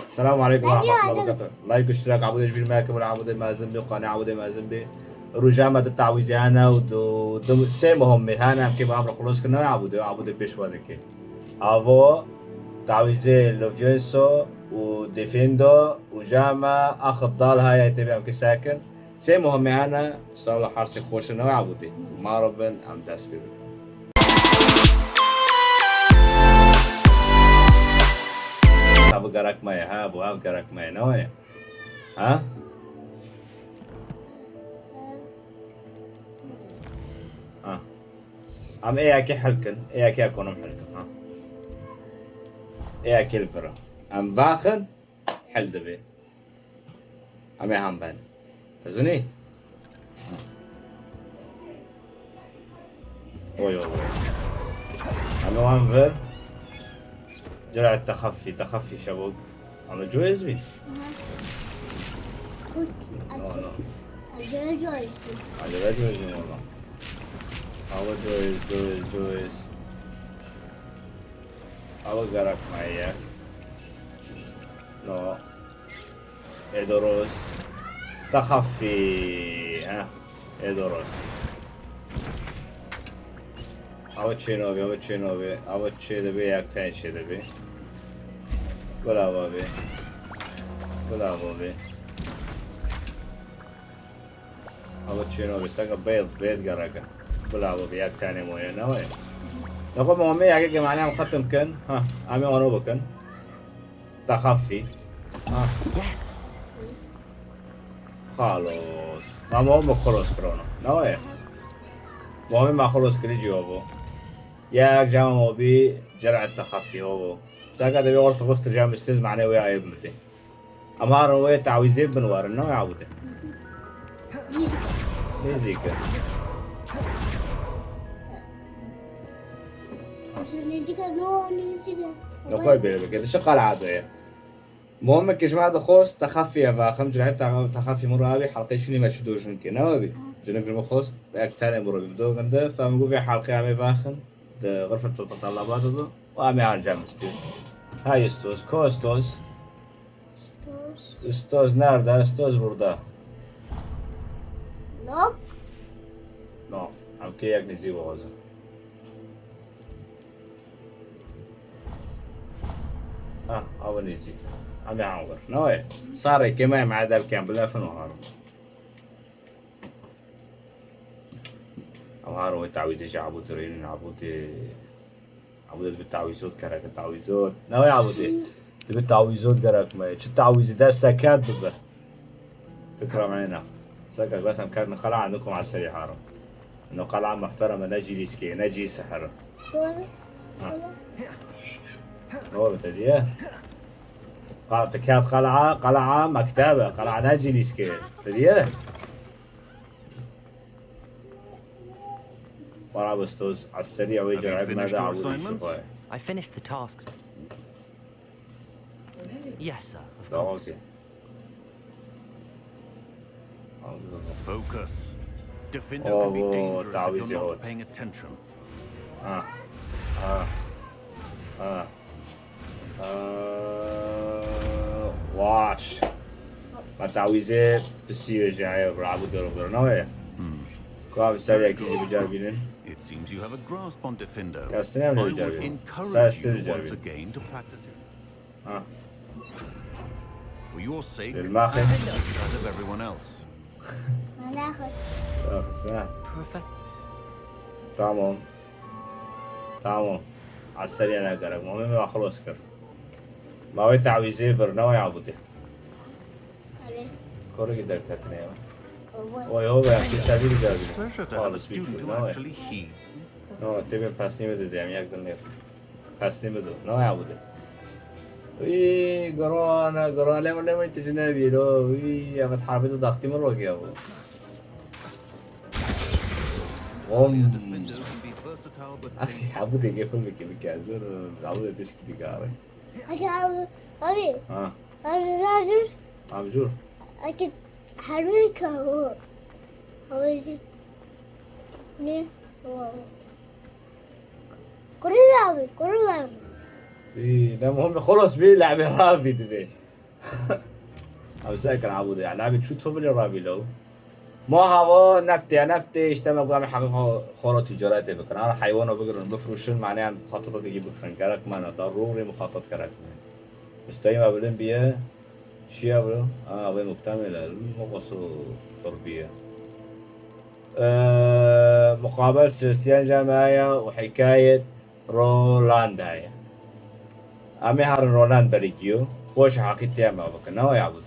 السلام عليكم ورحمة الله وبركاته. لايك واشتراك عبود جبير ماكب عبود مازن بي قناة عبود مازن بي رجامة التعويزي أنا ودو سيمهم هانا كيف عمرو خلوص كنا عبود بيشوا ذكي افو تعويزي لوفينسو وديفيندو وجاما اخذ ضال هاي تبع ساكن سيمهم هانا صار حارسي خوشنا عبودي ما ربن ام داسبي ابو قرك ماي ها ابو قرك ماي نويا ها ها ام ايه اكي حلكن ايه اكي اكون حلكن ها ايه اكي الفرا ام باخن حل دبي ام ايه هم بان تزني اوي ام وان فر جرع تخفي شباب ام جويز بي نو جويز على جويز والله أول جويز أول قرق معي نو إدروس تخفي ها إدروس أول شيء دبي يكتين شيء دبي ولا بابي أول شيء نوبي ساق بيض قرقة ولا بابي يكتين مويه نوي نقول مهمة يا معناها مختم كن ها أمي ونوبة كن تخفي ها خلاص ما مهم خلص كورونا نوي مهم ما خلص كريجي هو يا جامع موبي جرع التخفي هو ساقا دبي ورطة بس جامع استاذ معناه ويا ابنتي أما روي تعويزين بنوار إنه يعوده ليزيكا نقول بيلي كده شقال عادة مهم كجماعة دخوس تخفي يا باخم جرعت تخفي مرابي حلقي شنو ما شدوش نكي نوابي جنك المخوص بأك تاني مرابي بدو غنده فمقول في حلقي عمي باخن ده غرفة التطلبات ده وعمي عن جامستي هاي استوز كوستوز استوز ناردا استوز بردا نو عم كي ياك نزي وغزن أول نزي عم يعور نوي صار كمان مع ذا كان بلافن وهارو هارو تعويذ عبود رين عبود بالتعويذات كراك التعويذات نوي عبودي بالتعويذات كراك ما شو التعويذ ده استكاد ببه تكرم علينا سكر بس كان قلعة عندكم على السريع هارو إنه قلعة محترمة نجي ليسكي نجي سحر هو بتديه كانت قلعة مكتبة قلعة ناجي ليسكي تديه ورا بستوز على السريع ويجي عيب ماذا عودي شوفه I finished the tasks. Yes, sir. Of لا course. اوكي Focus. Defender can be dangerous if you're not paying attention. واش ما تعويذات بالسير جاي برعبو دورو برناوية كواب سريع كيجي بجاربينين It seems you have a grasp on Defender. يا I استنى من would الجاربين encourage you ساستر once جاربين again to practice it. ها For your sake للماخذ and that of everyone else. سلام Professor. تمام على السريع انا اقرب مهم ما خلص كر ما هو تعويذات برناوي عبودي كوري قدر كاتني هو بيحكي سبيل جاربين Pleasure to have a student who actually heeds. نو تبي باسني بدو ديام يقدر نير باسني بدو نو يعبودي وي قرانا لما انت جنابي لو وي يا متحاربين ضغطي من روك يا ابو Defenders can be versatile but أخي عبودي كيف المكي بكازر عبودي تشكي قاري ها عبجور أكيد حريك هو يجي ليه هو كل لا مهم خلص بيه لعبة رافي دبي أو ساكن عبود يعني لعبة شو تفضل الرابي لو ما هوا نكتة اجتمع بقام حقيقة خورة تجارات بكن أنا حيوان وبقرن بفروشن معناه مخططات يجيب بكن كرك ما ضروري مخطط كرك مستوي ما بلين بيه شيء بلو أبي مكتملة المقصو تربية مقابل سيستيان جماعية وحكاية رولاند هاي أمي هارن رولاند بريكيو وش حقيقتي ما بكن نوا يعبد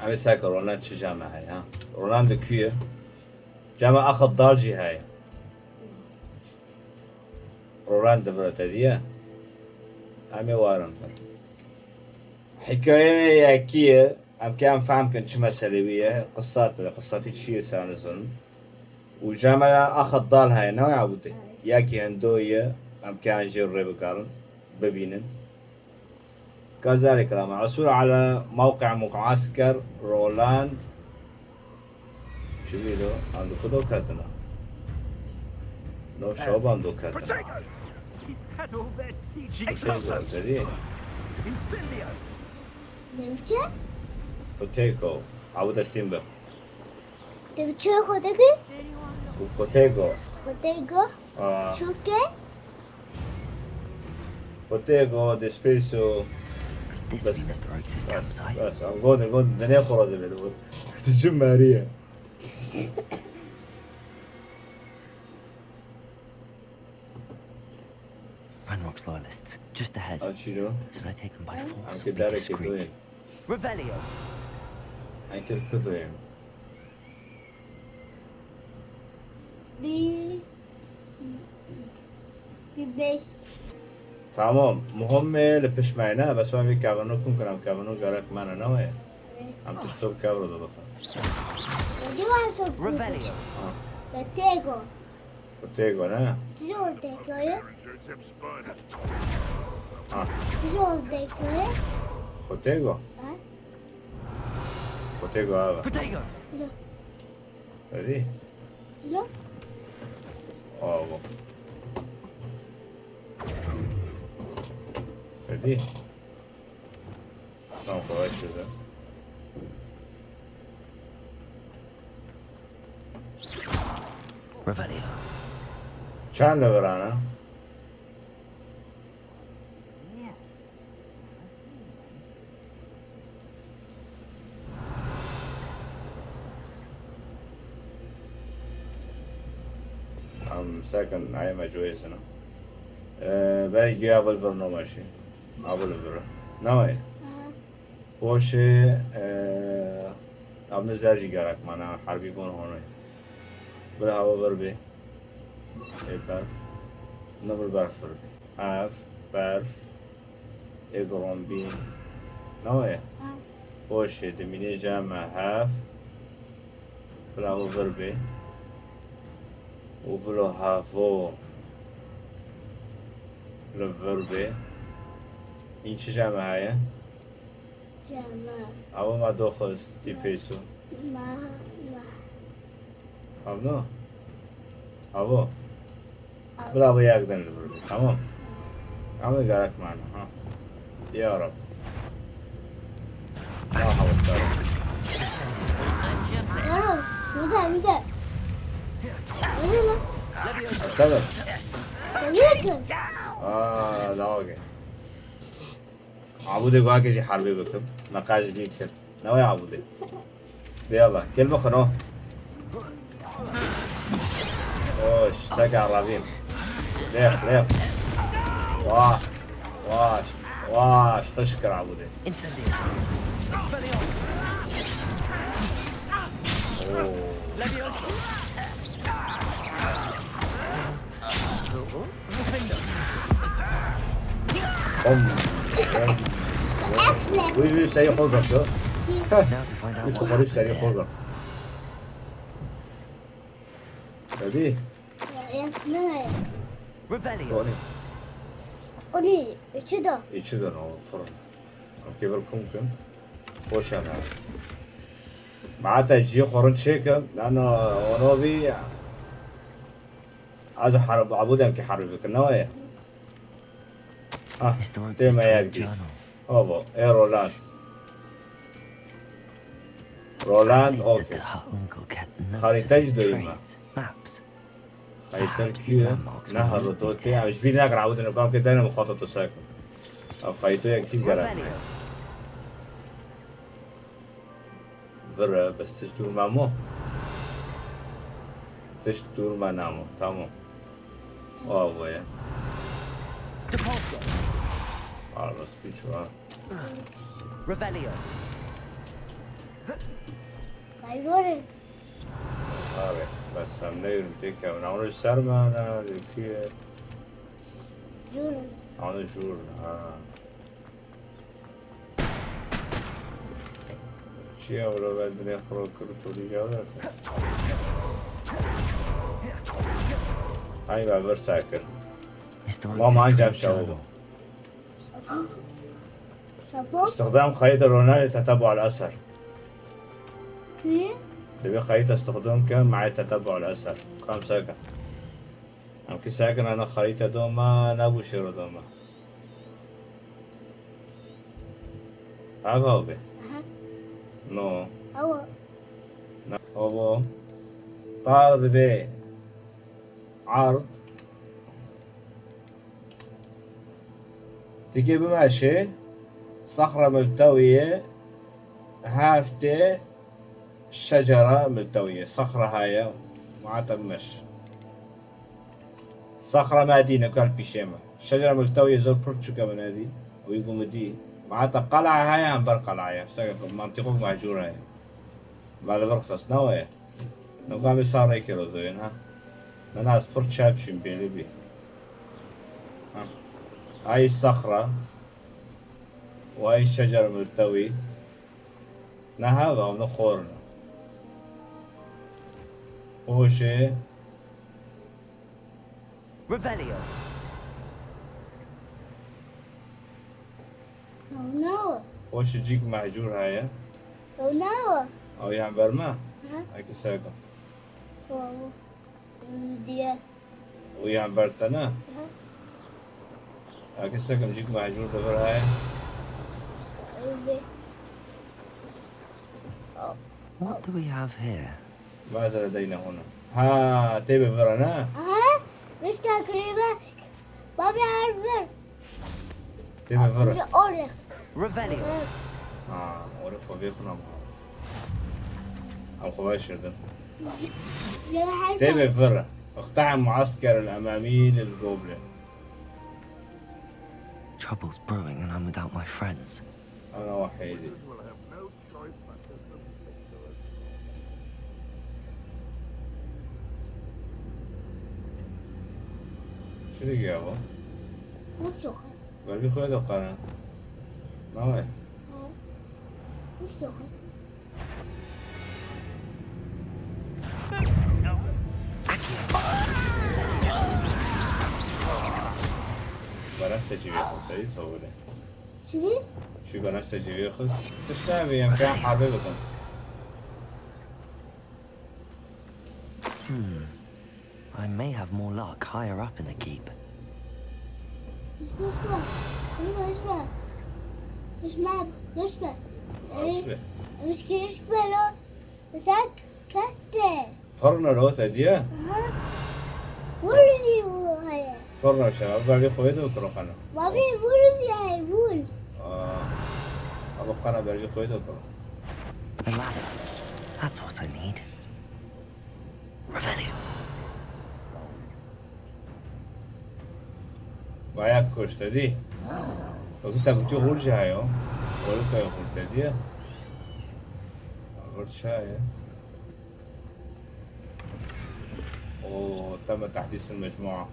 أمي ساكر رولاند شو جامعة هاي ها رولاند كيو جامعة أخذ ضالجي هاي رولاند برتدية أمي وارن حكاية كيا أم كان فاهم كنت شو مسألة قصات شيء سان زون وجامعة أخذ ضال هاي نوع عبودي ياكي هندوية أم كان جري بكارن ببينن كذلك لما عثور على موقع معسكر رولاند شو بيدو عنده كدو كاتنا نو شوب عنده كاتنا He's had all their teaching. بوتيكو Incendio. نمشي بوتيكو عبود السيمبا نمشي خدك بوتيكو خدك شوكة بوتيكو ديسبيسو Could this be Mr. Oaks' campsite? بس I'm going دنيا خرا دي بلو تجمع ماريا Ranrock's loyalists, just ahead. شنو؟ Should I take them by force I'm or be كده discreet? كدوين Revelio! I'm كدوين بي بس تمام مهم لبش معنا بس ما في كابانو كم كلام كابانو قالك ما أنا نوعي عم تشتغل كابرو ده بقى دي ما سوف Revelio! بتيجو بوتيكو أنا شو تيجو آه شو تيجو بوتيكو ها بوتيكو هذا Protego! شو هذي شو أوه هذي نعم كويس ده Revelio! كان لبرانا عم ساكن عايم جويزنا باقي قبل برنامج قبل برا نوعي وشي عم نزاجي قارك معنا حربي بون هون بلا هوا بربي برف نبل برف بربي هاف برف اقرون بين نوعي وشي دميني جامع هاف بلا هوا بربي وبلو هافو للفربي این چه جمعه هایه؟ جمع اما ما دو خواست دی پیسو ما او نو او بلا با یک دن لبربی تمام اما گرک معنا ها یا رب ما حوض دارم يلا متى متى يلا ارتبط يلا لا اوكي عبودي قواكي جي حربي بكتب نقاش دي كتب نوي عبودي يلا كلمة خنو اوش ساكا عرابين ليخ واش تشكر عبودي Incendio! Expelliarmus! اوه Leviosa! Refindo! وي سريع خلقك ده Now to find out لسه what غريب happened سريع there. خلقك هذه يلا Revelio! توني قولي كده يشدن او فرن كيف ممكن وش انا معناتها يجي خورن شيكم لانه ونوبي عايز حرب عبود يمكن حرب نوايا Mr. Oaks' ديما trade يقدي journal. هوبو ايرو لاس رولاند It said اوكس that her uncle kept notes of خريطة his دويمة trades, maps. خريطة الكيو نهر رطوتي يعني مش بينك عاود انه قام كده انا مخطط ساكن او خريطة اكيد قرأ Revelio. فرا بس تشتور مامو تشتور ما نامو تمام واو يا Depulso. على سبيتشو Revelio. Kaybol. هذا بس هم نير ديكا ونعمل السرما انا لكي Juro. عمل جور شيء ولا بعد من يخرج كرتولي جاوله هاي بقى برساكر Mr. ما ما Oates' جاب trade شعوبه journal. Sapo. استخدام خريطة رونال لتتبع الأثر Ki. تبي خريطة استخدام كم مع تتبع الأثر كم ساكن أم كي ساكن أنا خريطة دوما نبو شيرو دوما هذا هو بي Aha. نو Awa. هو طارد بي عرض تجيب ماشي صخرة ملتوية هافتة شجرة ملتوية صخرة هاي مع تمش صخرة مدينة قال بيشيما شجرة ملتوية زور برتشوكا من هذه ويقوم دي معناتها قلعة هاي عم برقلعة يا منطقة مهجورة هاي مع البرخص نوايا لو قام يصار يكيلو دوين ها ناس برت شابشين بيلي بي ها هاي الصخرة وهاي الشجرة ملتوي نهابا ونخورنا وشي Revelio. Nawa. وش جيك مهجور هاي Nawa. او يعني برما Aha. هاي كساكو Wow. Dia. ويعني برتنا Aha. هاي كساكو جيك مهجور دبر هاي Ube. What do we have here? ماذا لدينا هنا ها تبي فرنا Aha. Biz takriben. Baba harber. تبي فرا Bize oraya. Revelio. ورفوا بيكنا او خواش ده Ya harber. تبي فرا اقتحم معسكر الامامي للجوبلين Trouble's brewing and I'm without my friends. انا وحيدي شو دي يابا Mucho. قلبي خويا دقنا ناوي Mucho. بنفسه جي بيخص اي طولي Şimdi شو بنفسه جي بيخص تشتابي يمكن حاضركم I may have more luck higher up in the keep. اسمع اسمع اسمع اسمع اصبح مش كيشبه له مسك كاستة قرنا روتا دي بولسي هو هاي قرنا شباب قلبي خويا دقنا بابي بولسي هاي بول أبقى أنا برجع خويا دقنا A ladder. That's what I need. Revelio. وياك كوش تدي وكنت قلت خرج هايو ولك يا خرج تدي خرج شاي وتم تحديث المجموعة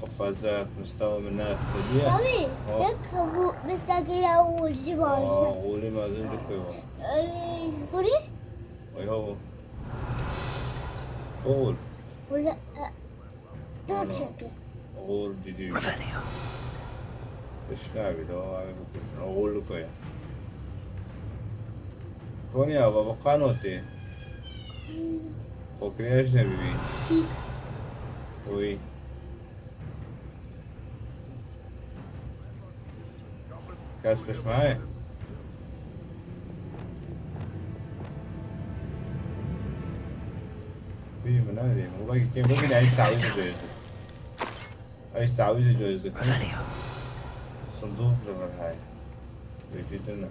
قفازات مستوى منات تدي بابي شك هو مستقل أول جبال ولي ما زال لك بولي ويهو قول ولا دور شكل قول دي Revelio. ايش نابي لو اقول لك يا كون يا بابا قانوتي فكري اجنبي بي وي كاسبش معاي نداریم او بگی که ببین عکس تعویض جایزه عکس تعویض جایزه کن Revelio. صندوق رو های بگید نه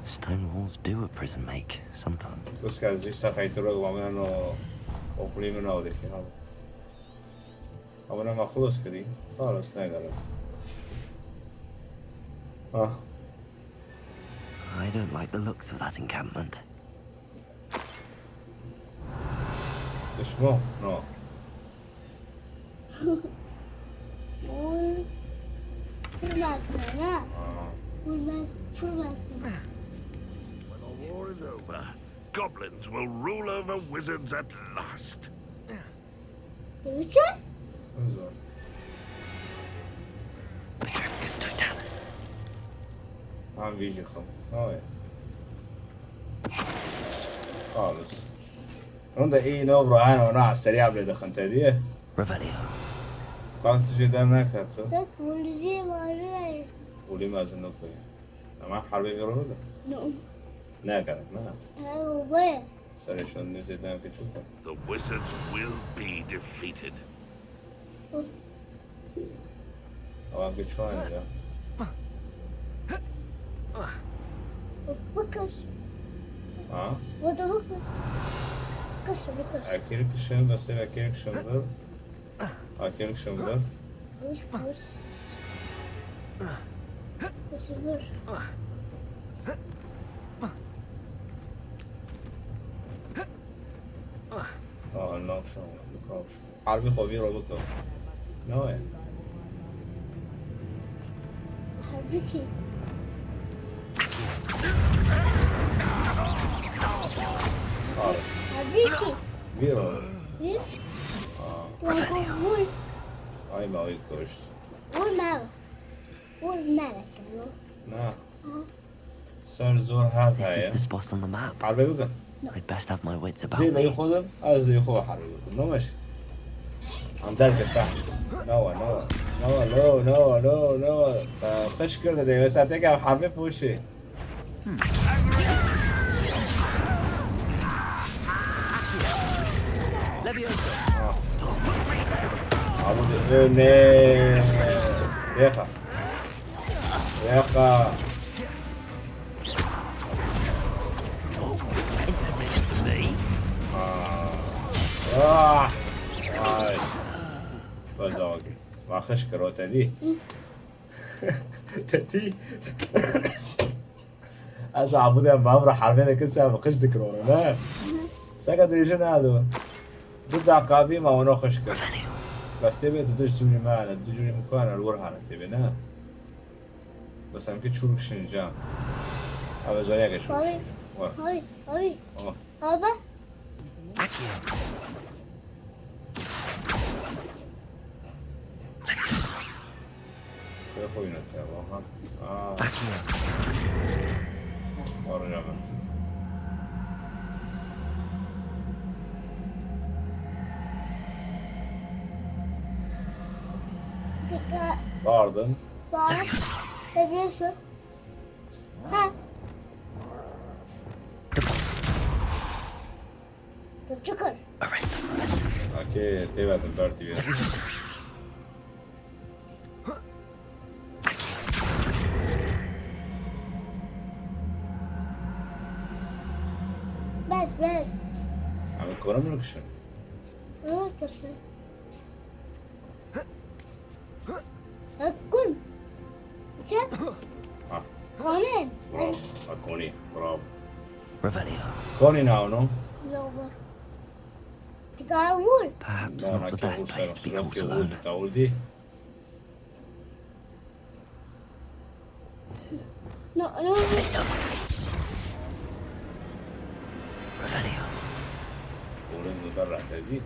Stone walls do a prison make sometimes. بس که از ریش صفحه رو گمامن و افولی من آوده که اما ما خلص کردیم خلاص ندارم I don't like the looks of that encampment. اسمه نه پول مکنه نه پول مکنه When the war is over, goblins will rule over wizards at last. چه؟ Petrificus totalis. هم ویژه خب خالص رونده این نوب رو هنو نه از سریع بلی دخن تدیه Revelio. وقت جدا نکرد خب سک پولجی ماجرای بولی مازن نکنی اما حربی بیرون ده نه نکرد نه او باید سرشون نزیدن که چون The wizards will be defeated. آقا که چون اینجا بکش ها بودو بکش بکش اکیل کشم بسته اکیل کشم بر اکیل کشم بر بوش بوش بوش بر ناکشم بکاش حربی خوبی رو بکن نه حربی کی حربی کی بیرون بیر وول آی ماوی کشت وول مالک نه سر زور حرب This is هایه the spot on the map. حربی بکن I'd best have my wits about زي me. خودم از زي خود حربي نو ماشي عم درجة تحت نو خش كده دي بس هتيجي حربي في وشي عمود ياخا بزاقي ما خش كرو تدي تدي از عمود ما برا حربين كسا بخش ذكرونا لا سكت يجن هذا ضد عقابي ما ونو خش كرو بس تبي دو جوني معنا دو جوني مكان الورهانة تبي نا بس هم كده شروع شنجام هذا زيك شو هاي هابا يا اخوي نتابع ها ورجع باردن تبريسو ها تشكر Arrest them. اوكي تبعت البارتي بيه بس عم الكورة من كشن ما كسر أكون شاك كونين برافو كوني برافو Revelio. كوني ناو نو لوبر تقاول Perhaps لا not the كي best place to be caught alone. أقول تقول دي نو Revelio. قول إنه درع تبي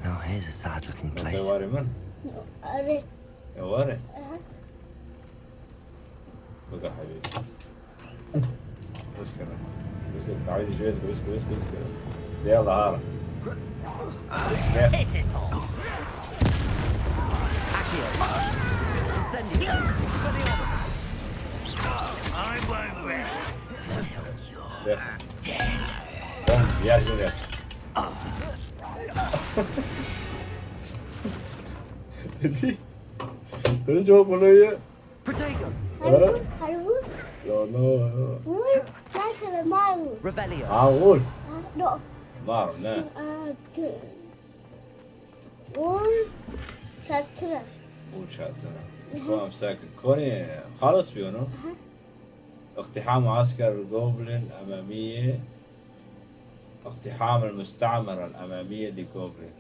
Now here's a sad-looking ما place. تواري من أري يا واري بقى حبيبي بس كده بس كده عايز يجوز بس كده يلا هارا I won't rest. يا جونيور تدي جواب ولا هي؟ Protego! Harvur. لا لا Vur. Ben sana marvur. Revelio! معقول No. ما لا Vur. Çatıra. مو شاتنا كون ساكن كوني خالص بيونو اقتحام معسكر جوبلين أمامية اقتحام المستعمرة الأمامية لجوبلين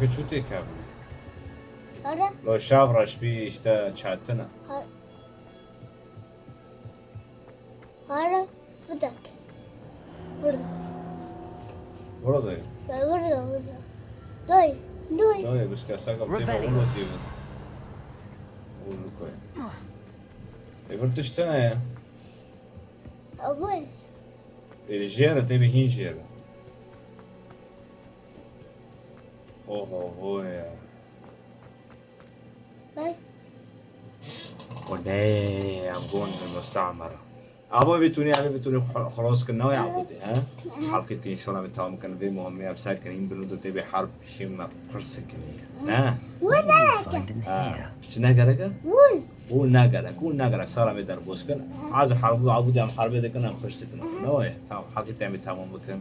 كيف شو تكابل Ara. لو شاب رشبي اشتا شاتنا Ara. Bir dakika. Burada. برضه Ben burada. Doy. Doy. دوي بس كاساكا بتبقى Revelio. أولو تيبو أولو كوي يبرتش تنا يا Abone. الجيرة تبي هين جيرة اوه يا Ben. وني عم جون المستعمرة أبوي بتوني خلاص كنا يا عبودي ها حلقتين شو أنا بتاعهم كان في مهمة مساكنين بلودو تبي حرب شيء فرسكني ها Find in here. شو ناقرك Vur. قول ناقرك صار مدربوس كنا عايز حرب عبودي عم حرب ده كنا مخشت كنا نويا تمام حلقتين بتاعهم بكن